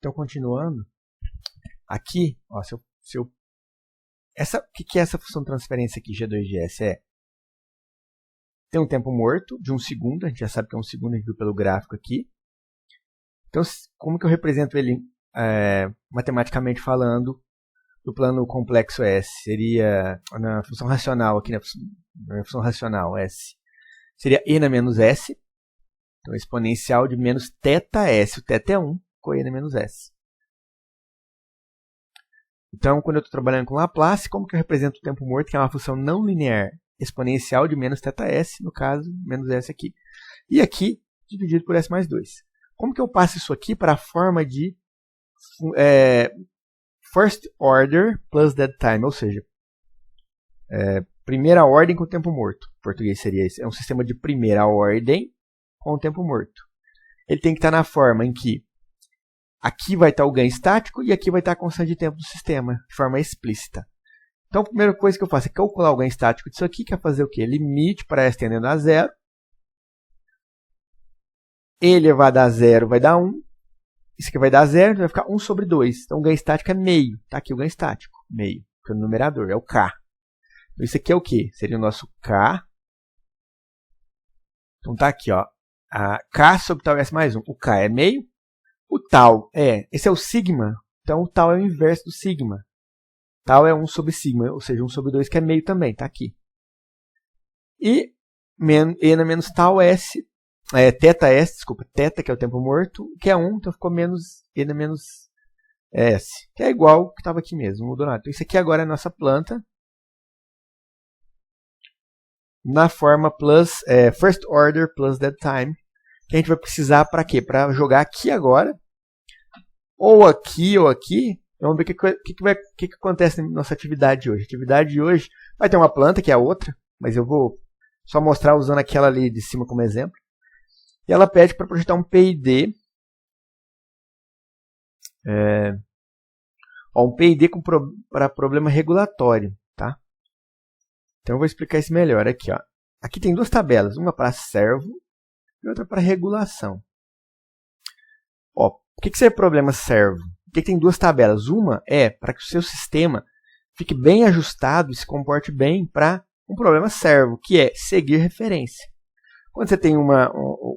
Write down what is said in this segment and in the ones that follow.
Então, continuando, aqui, ó, o que é essa função de transferência aqui, G2GS? Tem um tempo morto de 1 segundo, a gente já sabe que é 1 segundo, a gente viu pelo gráfico aqui. Então, como que eu represento ele matematicamente falando no plano complexo S? Seria na função racional, aqui na função racional S, seria e na menos S. Então, exponencial de menos θs. O θ é 1, com e na menos S. Então, quando eu estou trabalhando com Laplace, como que eu represento o tempo morto, que é uma função não linear, exponencial de menos θs, no caso, menos S aqui. E aqui, dividido por S mais 2. Como que eu passo isso aqui para a forma de first order plus dead time, ou seja, primeira ordem com tempo morto. Em português seria isso. É um sistema de primeira ordem com o tempo morto. Ele tem que estar na forma em que aqui vai estar o ganho estático e aqui vai estar a constante de tempo do sistema, de forma explícita. Então, a primeira coisa que eu faço é calcular o ganho estático disso aqui, que é fazer o quê? Limite para S tendendo a 0. E elevado a 0 vai dar 1. Isso aqui vai dar 0, então vai ficar 1 sobre 2. Então, o ganho estático é meio. Está aqui o ganho estático, meio. Porque o numerador é o K. Então, isso aqui é o quê? Seria o nosso K. Então, está aqui, ó. A K sobre tal S mais 1. O K é meio. O tal esse é o sigma. Então, o tal é o inverso do sigma. Tal é 1 sobre sigma, ou seja, 1 sobre 2, que é meio também, está aqui. E e na menos tal S, θs, desculpa, θ, que é o tempo morto, que é 1, então ficou menos e na menos S, que é igual ao que estava aqui mesmo, não mudou nada. Então, isso aqui agora é a nossa planta, na forma plus, first order plus dead time, que a gente vai precisar para quê? Para jogar aqui agora, ou aqui, ou aqui. Vamos ver o que acontece na nossa atividade hoje. A atividade de hoje vai ter uma planta, que é a outra, mas eu vou só mostrar usando aquela ali de cima como exemplo. E ela pede para projetar um PID. Um PID para problema regulatório. Tá? Então eu vou explicar isso melhor aqui. Ó. Aqui tem duas tabelas, uma para servo e outra para regulação. Ó, o que é problema servo? Porque tem duas tabelas. Uma é para que o seu sistema fique bem ajustado e se comporte bem para um problema servo, que é seguir referência. Quando você tem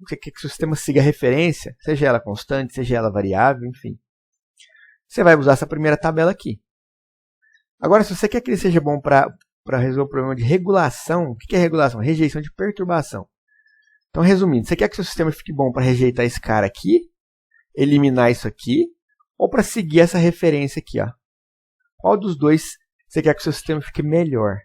você quer que o seu sistema siga referência, seja ela constante, seja ela variável, enfim, você vai usar essa primeira tabela aqui. Agora, se você quer que ele seja bom para resolver o problema de regulação, o que é regulação? Rejeição de perturbação. Então, resumindo, você quer que o seu sistema fique bom para rejeitar esse cara aqui, eliminar isso aqui, ou para seguir essa referência aqui, ó. Qual dos dois você quer que o seu sistema fique melhor?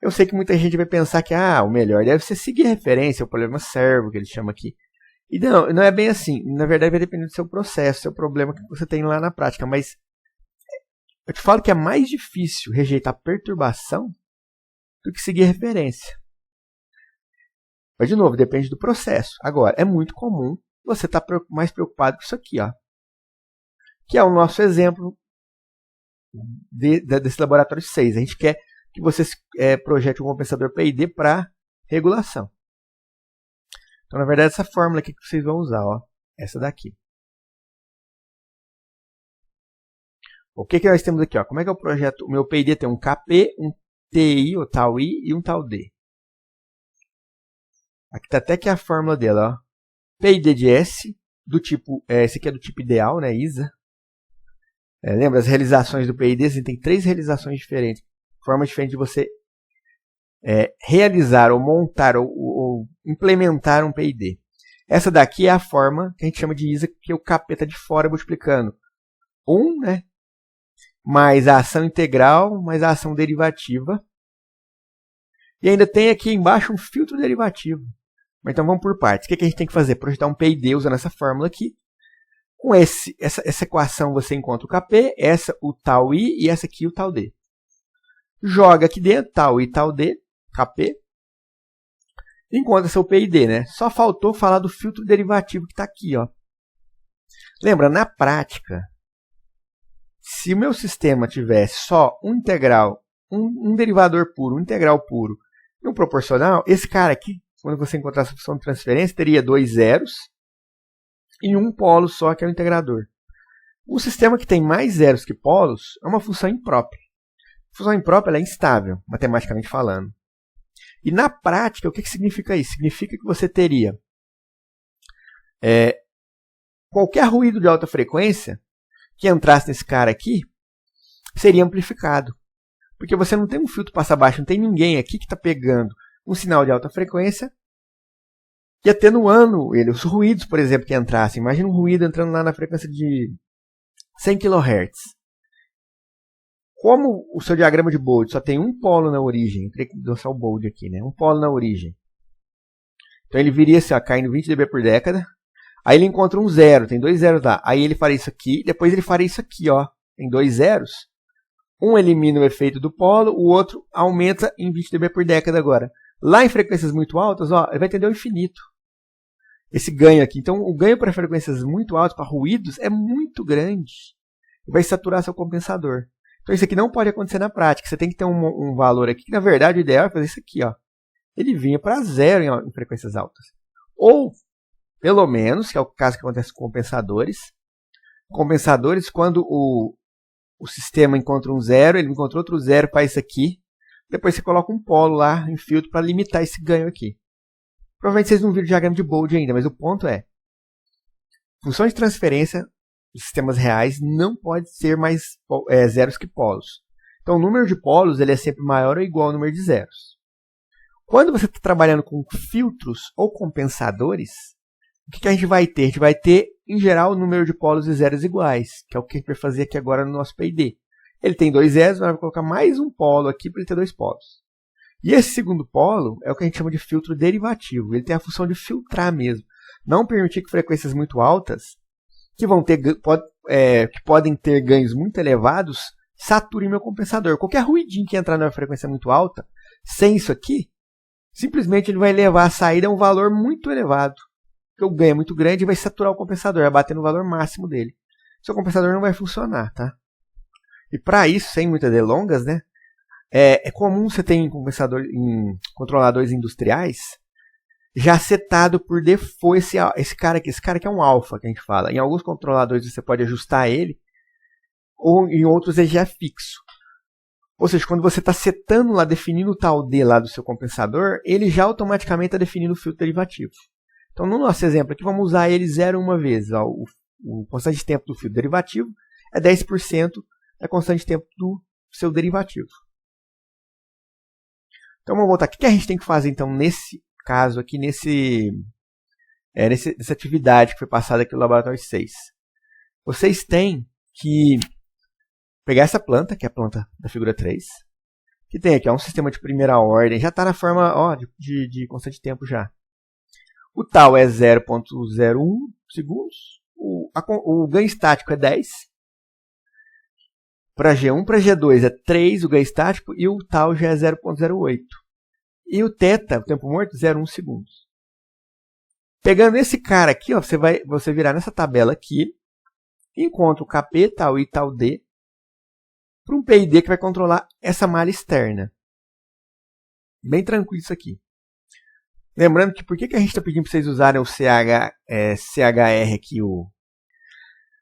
Eu sei que muita gente vai pensar que o melhor deve ser seguir referência, o problema servo, que eles chamam aqui. E não é bem assim. Na verdade, vai depender do seu processo, do seu problema que você tem lá na prática. Mas eu te falo que é mais difícil rejeitar perturbação do que seguir referência. Mas, de novo, depende do processo. Agora, é muito comum você estar mais preocupado com isso aqui, ó, que é o nosso exemplo desse laboratório 6. A gente quer que você projete um compensador PID para regulação. Então, na verdade, essa fórmula aqui que vocês vão usar, ó, essa daqui. O que nós temos aqui? Ó? Como é que eu projeto? O meu PID tem um KP, um TI, ou tal I, e um tal D. Aqui está até que a fórmula dela, ó. PID de S, do tipo, esse aqui é do tipo ideal, né, ISA. Lembra, as realizações do PID, assim, tem 3 realizações diferentes. Formas diferentes de você realizar, ou montar, ou implementar um PID. Essa daqui é a forma que a gente chama de ISA, que o KP está de fora multiplicando. 1, né, mais a ação integral, mais a ação derivativa. E ainda tem aqui embaixo um filtro derivativo. Então vamos por partes. O que a gente tem que fazer? Projetar um PID usando essa fórmula aqui. Com essa equação você encontra o KP, essa o tal I e essa aqui o tal D. Joga aqui dentro, tal I, tal D, KP. Encontra seu PID, né? Só faltou falar do filtro derivativo que está aqui, ó. Lembra, na prática, se o meu sistema tivesse só um integral, um derivador puro, um integral puro e um proporcional, esse cara aqui, quando você encontrar essa função de transferência, teria 2 zeros em um polo só, que é o integrador. Um sistema que tem mais zeros que polos é uma função imprópria. A função imprópria ela é instável, matematicamente falando. E na prática, o que significa isso? Significa que você teria qualquer ruído de alta frequência que entrasse nesse cara aqui, seria amplificado. Porque você não tem um filtro passa baixo, não tem ninguém aqui que está pegando um sinal de alta frequência e atenuando ele. Os ruídos, por exemplo, que entrassem. Imagina um ruído entrando lá na frequência de 100 kHz. Como o seu diagrama de Bode só tem um polo na origem, eu teria que adoçar o Bode aqui, né? Um polo na origem. Então ele viria assim, ó, caindo 20 dB por década. Aí ele encontra um zero, tem 2 zeros lá. Aí ele faria isso aqui, depois ele faria isso aqui, ó. Tem 2 zeros. Um elimina o efeito do polo, o outro aumenta em 20 dB por década agora. Lá em frequências muito altas, ó, ele vai tender ao infinito. Esse ganho aqui. Então o ganho para frequências muito altas, para ruídos, é muito grande. E vai saturar seu compensador. Então isso aqui não pode acontecer na prática. Você tem que ter um valor aqui, que na verdade o ideal é fazer isso aqui, ó. Ele vinha para zero em frequências altas. Ou, pelo menos, que é o caso que acontece com compensadores. Compensadores, quando o sistema encontra um zero, ele encontra outro zero, faz isso aqui. Depois você coloca um polo lá em filtro para limitar esse ganho aqui. Provavelmente vocês não viram o diagrama de Bode ainda, mas o ponto é: função de transferência de sistemas reais não pode ser mais zeros que polos. Então o número de polos ele é sempre maior ou igual ao número de zeros. Quando você está trabalhando com filtros ou compensadores, o que a gente vai ter? A gente vai ter, em geral, o número de polos e zeros iguais, que é o que a gente vai fazer aqui agora no nosso PID. Ele tem 2 zeros, nós vamos colocar mais um polo aqui para ele ter 2 polos. E esse segundo polo é o que a gente chama de filtro derivativo. Ele tem a função de filtrar mesmo. Não permitir que frequências muito altas, que podem ter ganhos muito elevados, saturem meu compensador. Qualquer ruidinho que entrar numa frequência muito alta, sem isso aqui, simplesmente ele vai levar a saída a um valor muito elevado. Porque o ganho é muito grande e vai saturar o compensador, vai bater no valor máximo dele. Seu compensador não vai funcionar, tá? E para isso, sem muitas delongas, né? É comum você ter em controladores industriais já setado por default esse cara aqui que é um alfa, que a gente fala. Em alguns controladores você pode ajustar ele, ou em outros ele já é fixo. Ou seja, quando você está setando lá, definindo o tal D lá do seu compensador, ele já automaticamente está definindo o filtro derivativo. Então, no nosso exemplo aqui, vamos usar ele 0 uma vez. Ó, o constante de tempo do filtro derivativo é 10% da constante de tempo do seu derivativo. Então, vamos voltar aqui. O que a gente tem que fazer, então, nesse caso aqui, nessa atividade que foi passada aqui no Laboratório 6? Vocês têm que pegar essa planta, que é a planta da figura 3, que tem aqui um sistema de primeira ordem, já está na forma de constante de tempo já. O tal é 0,01 segundos, o ganho estático é 10. Para G1, para G2 é 3 o ganho estático e o tal já é 0,08. E o θ, o tempo morto, 0,1 segundos. Pegando esse cara aqui, ó, você virar nessa tabela aqui, encontra o Kp, tal I, tal D, para um PID que vai controlar essa malha externa. Bem tranquilo isso aqui. Lembrando que por que a gente está pedindo para vocês usarem o CHR aqui?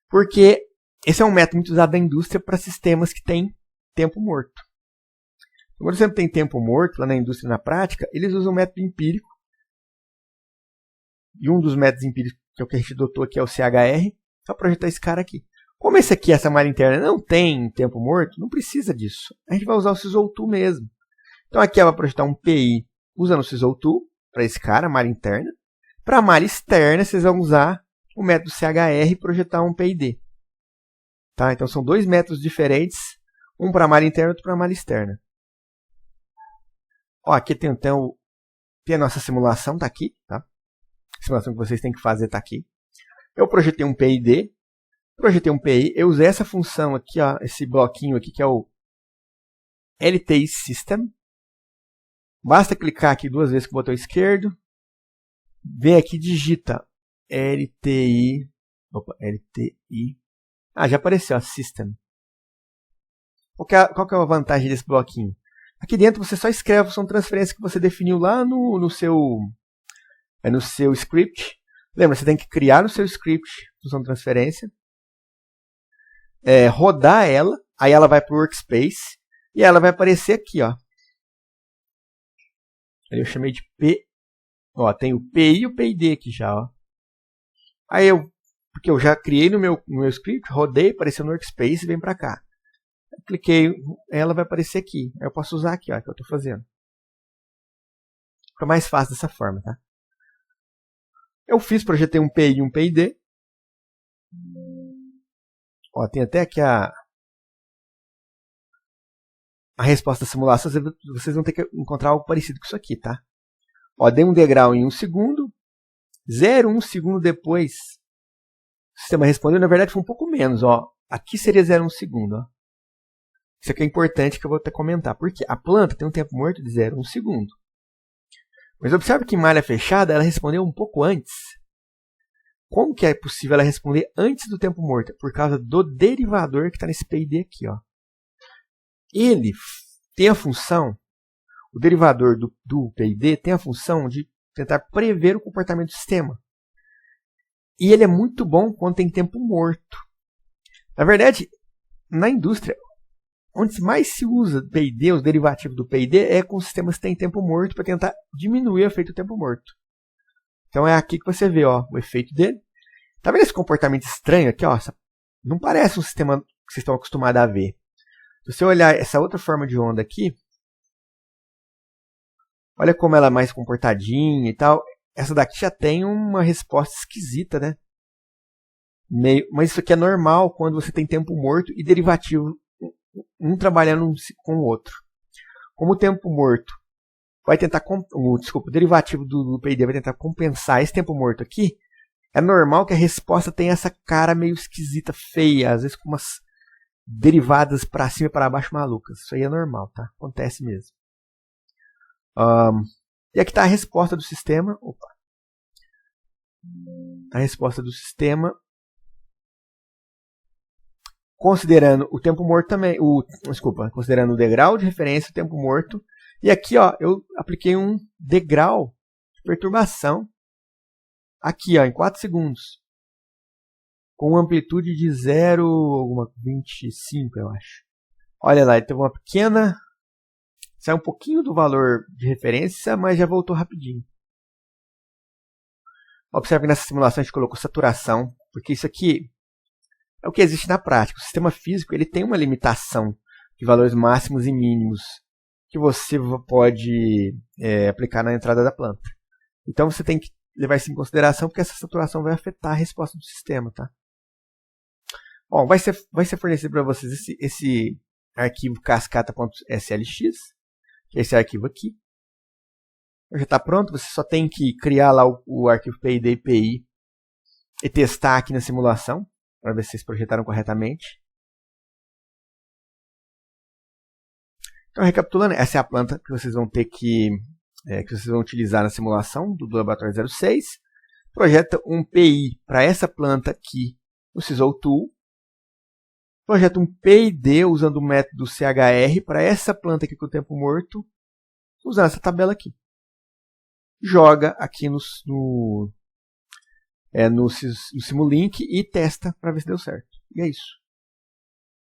Porque esse é um método muito usado na indústria para sistemas que têm tempo morto. Quando você tem tempo morto lá na indústria na prática, eles usam o método empírico. E um dos métodos empíricos, que é o que a gente adotou aqui, é o CHR, para projetar esse cara aqui. Como esse aqui, essa malha interna, não tem tempo morto, não precisa disso. A gente vai usar o SysO2 mesmo. Então aqui ela vai projetar um PI usando o SysO2 para esse cara, malha interna. Para a malha externa, vocês vão usar o método CHR e projetar um PID. Tá? Então são dois métodos diferentes, um para a malha interna e outro para a malha externa. Ó, aqui tem então a nossa simulação, está aqui. Tá? A simulação que vocês têm que fazer está aqui. Eu projetei um PID. Projetei um PI, eu usei essa função aqui, ó, esse bloquinho aqui, que é o LTI System. Basta clicar aqui 2 vezes com o botão esquerdo. Vem aqui e digita LTI. Ah, já apareceu, ó, System. Qual que é a vantagem desse bloquinho? Aqui dentro você só escreve a função de transferência que você definiu lá no seu script. Lembra, você tem que criar no seu script função de transferência, rodar ela, aí ela vai para o workspace e ela vai aparecer aqui, ó. Eu chamei de P. Ó, tem o PI e o PID aqui já, ó. Aí porque eu já criei no meu script, rodei, apareceu no workspace e vem para cá. Eu cliquei, ela vai aparecer aqui. Aí eu posso usar aqui, ó, que eu estou fazendo. Fica mais fácil dessa forma, tá? Eu projetei um PI e um PID. Ó, tem até aqui a resposta da simulação. Vocês vão ter que encontrar algo parecido com isso aqui, tá? Ó, dei um degrau em 1 segundo. 0,1 segundo depois, o sistema respondeu. Na verdade, foi um pouco menos. Ó. Aqui seria 0,1 segundo. Ó. Isso aqui é importante que eu vou até comentar. Porque a planta tem um tempo morto de 0,1 segundo. Mas observe que em malha fechada ela respondeu um pouco antes. Como que é possível ela responder antes do tempo morto? Por causa do derivador que está nesse PID aqui. Ó. Ele tem a função, o derivador do PID tem a função de tentar prever o comportamento do sistema. E ele é muito bom quando tem tempo morto. Na verdade, na indústria, onde mais se usa PID, os derivativos do PID, é com sistemas que têm tempo morto para tentar diminuir o efeito do tempo morto. Então é aqui que você vê, ó, o efeito dele. Tá vendo esse comportamento estranho aqui? Ó? Não parece um sistema que vocês estão acostumados a ver. Se você olhar essa outra forma de onda aqui, olha como ela é mais comportadinha e tal. Essa daqui já tem uma resposta esquisita, né? Mas isso aqui é normal quando você tem tempo morto e derivativo, um trabalhando com o outro. Como o tempo morto vai tentar, o derivativo do PID vai tentar compensar esse tempo morto aqui, é normal que a resposta tenha essa cara meio esquisita, feia, às vezes com umas derivadas para cima e para baixo malucas. Isso aí é normal, tá? Acontece mesmo. E aqui está a resposta do sistema. Opa. A resposta do sistema. Considerando o tempo morto também. Considerando o degrau de referência, o tempo morto. E aqui, ó, eu apliquei um degrau de perturbação. Aqui, ó, em 4 segundos. Com amplitude de 0,25, eu acho. Olha lá, ele teve uma pequena... Saiu um pouquinho do valor de referência, mas já voltou rapidinho. Observe que nessa simulação a gente colocou saturação, porque isso aqui é o que existe na prática. O sistema físico ele tem uma limitação de valores máximos e mínimos que você pode aplicar na entrada da planta. Então você tem que levar isso em consideração, porque essa saturação vai afetar a resposta do sistema. Tá? Bom, vai ser fornecido para vocês esse arquivo cascata.slx, que é esse arquivo aqui. Já está pronto, você só tem que criar lá o arquivo PID e PI e testar aqui na simulação, para ver se vocês projetaram corretamente. Então, recapitulando, essa é a planta que vocês vão ter que vocês vão utilizar na simulação do Laboratório 06. Projeta um PI para essa planta aqui no Sysol Tool. Projeta um PID usando o método CHR para essa planta aqui com o tempo morto, usando essa tabela aqui. Joga aqui no Simulink e testa para ver se deu certo. E é isso.